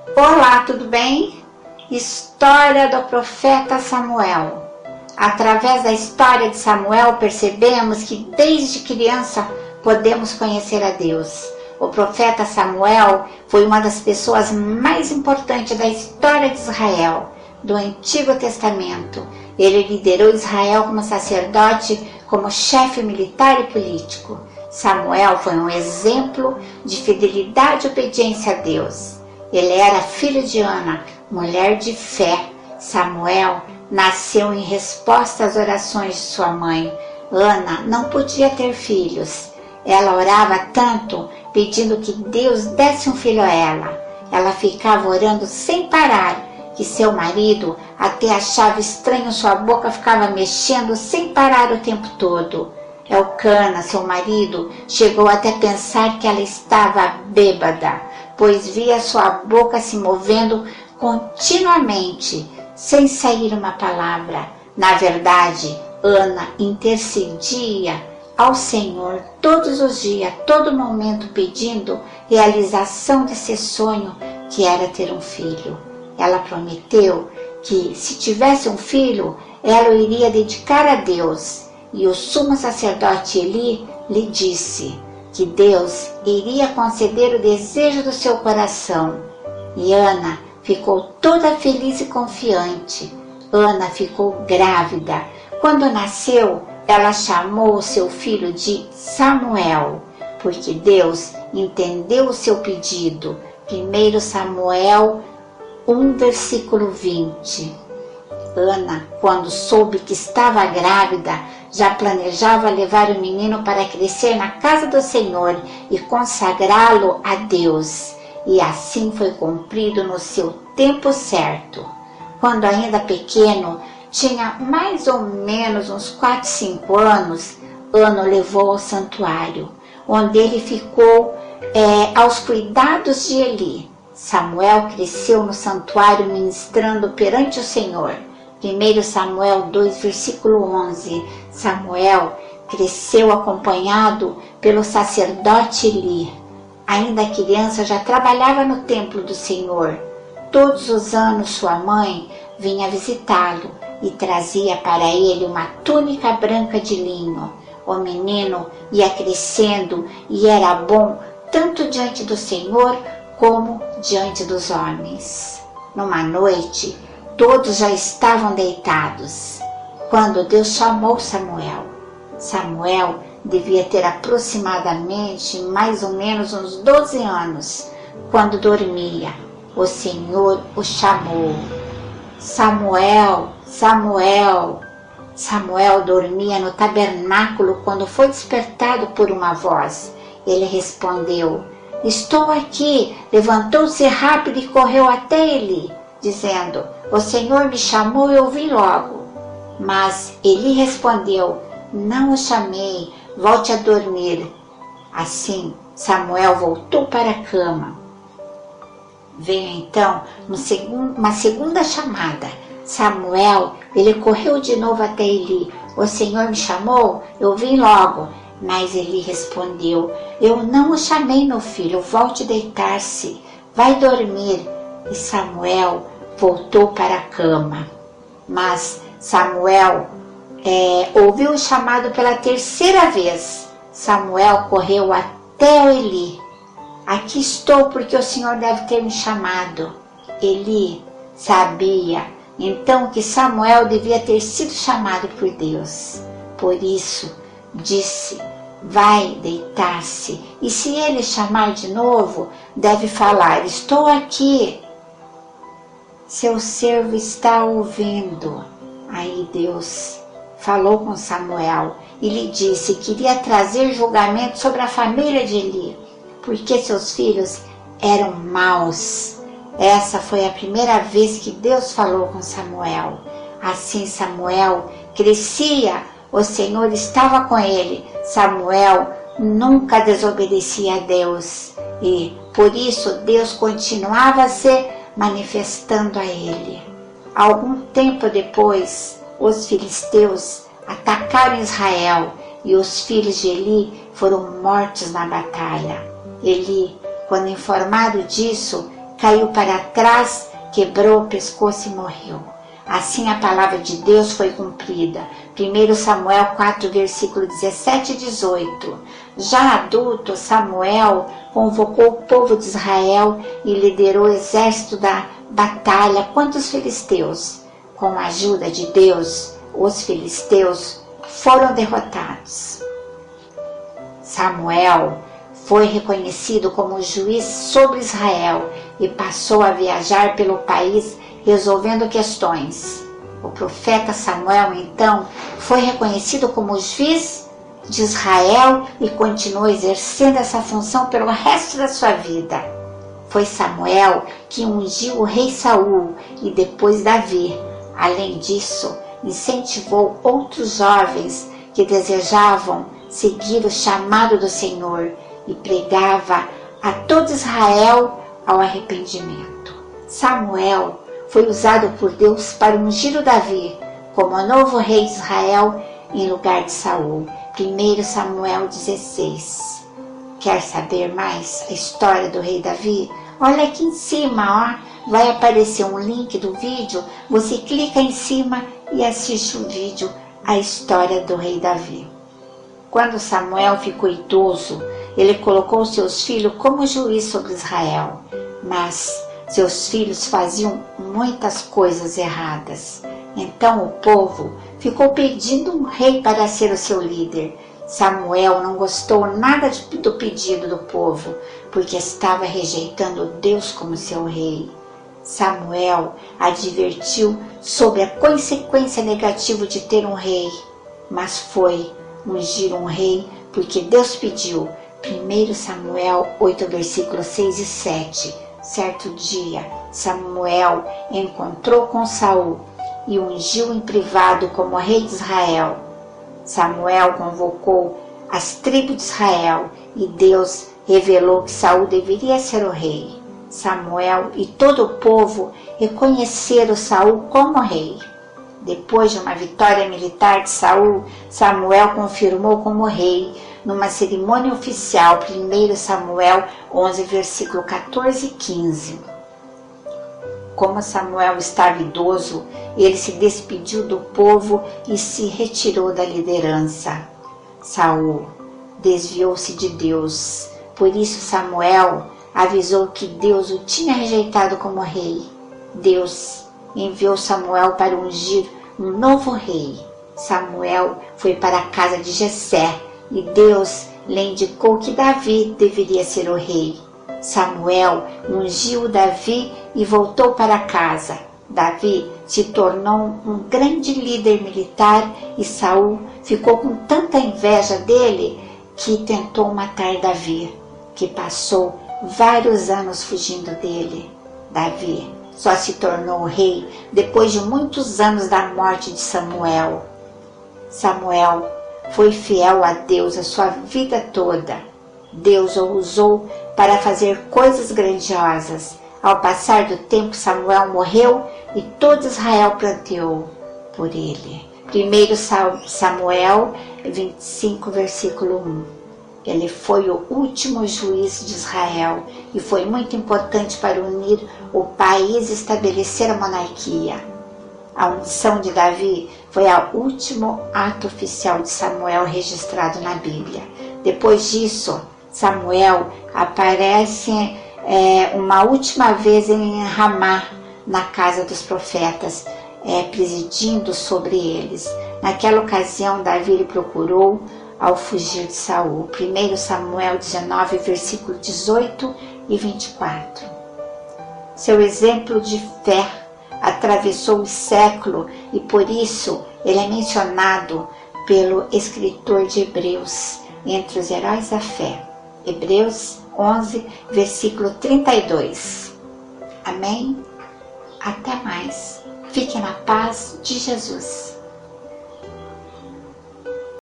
Olá, tudo bem? História do profeta Samuel. Através da história de Samuel, percebemos que desde criança podemos conhecer a Deus. O profeta Samuel foi uma das pessoas mais importantes da história de Israel, do Antigo Testamento. Ele liderou Israel como sacerdote, como chefe militar e político. Samuel foi um exemplo de fidelidade e obediência a Deus. Ele era filho de Ana, mulher de fé. Samuel nasceu em resposta às orações de sua mãe. Ana não podia ter filhos. Ela orava tanto, pedindo que Deus desse um filho a ela. Ela ficava orando sem parar, que seu marido até achava estranho, sua boca ficava mexendo sem parar o tempo todo. Elcana, seu marido, chegou até pensar que ela estava bêbada, pois via sua boca se movendo continuamente, sem sair uma palavra. Na verdade, Ana intercedia ao Senhor todos os dias, todo momento, pedindo realização desse sonho que era ter um filho. Ela prometeu que, se tivesse um filho, ela o iria dedicar a Deus. E o sumo sacerdote Eli lhe disse que Deus iria conceder o desejo do seu coração. E Ana ficou toda feliz e confiante. Ana ficou grávida. Quando nasceu, ela chamou o seu filho de Samuel, porque Deus entendeu o seu pedido. 1 Samuel 1, versículo 20. Ana, quando soube que estava grávida, já planejava levar o menino para crescer na casa do Senhor e consagrá-lo a Deus. E assim foi cumprido no seu tempo certo. Quando ainda pequeno, tinha mais ou menos uns 4, 5 anos, Ana o levou ao santuário, onde ele ficou aos cuidados de Eli. Samuel cresceu no santuário ministrando perante o Senhor. 1 Samuel 2, versículo 11. Samuel cresceu acompanhado pelo sacerdote Eli. Ainda criança, já trabalhava no templo do Senhor. Todos os anos sua mãe vinha visitá-lo e trazia para ele uma túnica branca de linho. O menino ia crescendo e era bom tanto diante do Senhor como diante dos homens. Numa noite, todos já estavam deitados, quando Deus chamou Samuel. Samuel devia ter aproximadamente mais ou menos uns 12 anos. Quando dormia, o Senhor o chamou. Samuel, Samuel. Samuel dormia no tabernáculo quando foi despertado por uma voz. Ele respondeu: estou aqui. Levantou-se rápido e correu até Eli, dizendo: o Senhor me chamou e eu vim logo. Mas Eli respondeu: não o chamei, volte a dormir. Assim, Samuel voltou para a cama. Veio então uma segunda chamada. Samuel, ele correu de novo até Eli. O Senhor me chamou, eu vim logo. Mas Eli respondeu: eu não o chamei, meu filho, volte a deitar-se, vai dormir. E Samuel voltou para a cama. Mas Samuel ouviu o chamado pela terceira vez. Samuel correu até Eli. Aqui estou, porque o Senhor deve ter me chamado. Eli sabia então que Samuel devia ter sido chamado por Deus. Por isso, disse: vai deitar-se. E se ele chamar de novo, deve falar: estou aqui. Seu servo está ouvindo. Aí Deus falou com Samuel e lhe disse que iria trazer julgamento sobre a família de Eli, porque seus filhos eram maus. Essa foi a primeira vez que Deus falou com Samuel. Assim Samuel crescia, o Senhor estava com ele. Samuel nunca desobedecia a Deus e, por isso, Deus continuava se manifestando a ele. Algum tempo depois, os filisteus atacaram Israel e os filhos de Eli foram mortos na batalha. Eli, quando informado disso, caiu para trás, quebrou o pescoço e morreu. Assim a palavra de Deus foi cumprida. 1 Samuel 4, versículo 17 e 18. Já adulto, Samuel convocou o povo de Israel e liderou o exército da batalha contra os filisteus. Com a ajuda de Deus, os filisteus foram derrotados. Samuel foi reconhecido como juiz sobre Israel e passou a viajar pelo país resolvendo questões. O profeta Samuel, então, foi reconhecido como juiz de Israel e continuou exercendo essa função pelo resto da sua vida. Foi Samuel que ungiu o rei Saul e depois Davi. Além disso, incentivou outros jovens que desejavam seguir o chamado do Senhor e pregava a todo Israel ao arrependimento. Samuel foi usado por Deus para ungir o Davi como o novo rei de Israel em lugar de Saul. 1 Samuel 16. Quer saber mais a história do rei Davi? Olha aqui em cima, ó, vai aparecer um link do vídeo, você clica em cima e assiste o vídeo, a história do rei Davi. Quando Samuel ficou idoso, ele colocou seus filhos como juiz sobre Israel, mas seus filhos faziam muitas coisas erradas. Então o povo ficou pedindo um rei para ser o seu líder. Samuel não gostou nada do pedido do povo, porque estava rejeitando Deus como seu rei. Samuel advertiu sobre a consequência negativa de ter um rei, mas foi ungir um rei porque Deus pediu. 1 Samuel 8, versículos 6 e 7. Certo dia, Samuel encontrou com Saul e ungiu em privado como rei de Israel. Samuel convocou as tribos de Israel e Deus revelou que Saul deveria ser o rei. Samuel e todo o povo reconheceram Saul como rei. Depois de uma vitória militar de Saul, Samuel confirmou como rei numa cerimônia oficial. 1 Samuel 11, versículo 14 e 15. Como Samuel estava idoso, ele se despediu do povo e se retirou da liderança. Saul desviou-se de Deus. Por isso Samuel avisou que Deus o tinha rejeitado como rei. Deus enviou Samuel para ungir um novo rei. Samuel foi para a casa de Jessé e Deus lhe indicou que Davi deveria ser o rei. Samuel ungiu Davi e voltou para casa. Davi se tornou um grande líder militar e Saul ficou com tanta inveja dele que tentou matar Davi, que passou vários anos fugindo dele. Davi só se tornou rei depois de muitos anos da morte de Samuel. Samuel foi fiel a Deus a sua vida toda. Deus o usou para fazer coisas grandiosas. Ao passar do tempo, Samuel morreu e todo Israel pranteou por ele. 1 Samuel 25, versículo 1. Ele foi o último juiz de Israel e foi muito importante para unir o país e estabelecer a monarquia. A unção de Davi foi o último ato oficial de Samuel registrado na Bíblia. Depois disso, Samuel aparece uma última vez em Ramá, na casa dos profetas, presidindo sobre eles. Naquela ocasião, Davi lhe procurou ao fugir de Saul. 1 Samuel 19, versículo 18 e 24. Seu exemplo de fé atravessou o século e por isso ele é mencionado pelo escritor de Hebreus entre os heróis da fé. Hebreus 11, versículo 32. Amém? Até mais. Fique na paz de Jesus.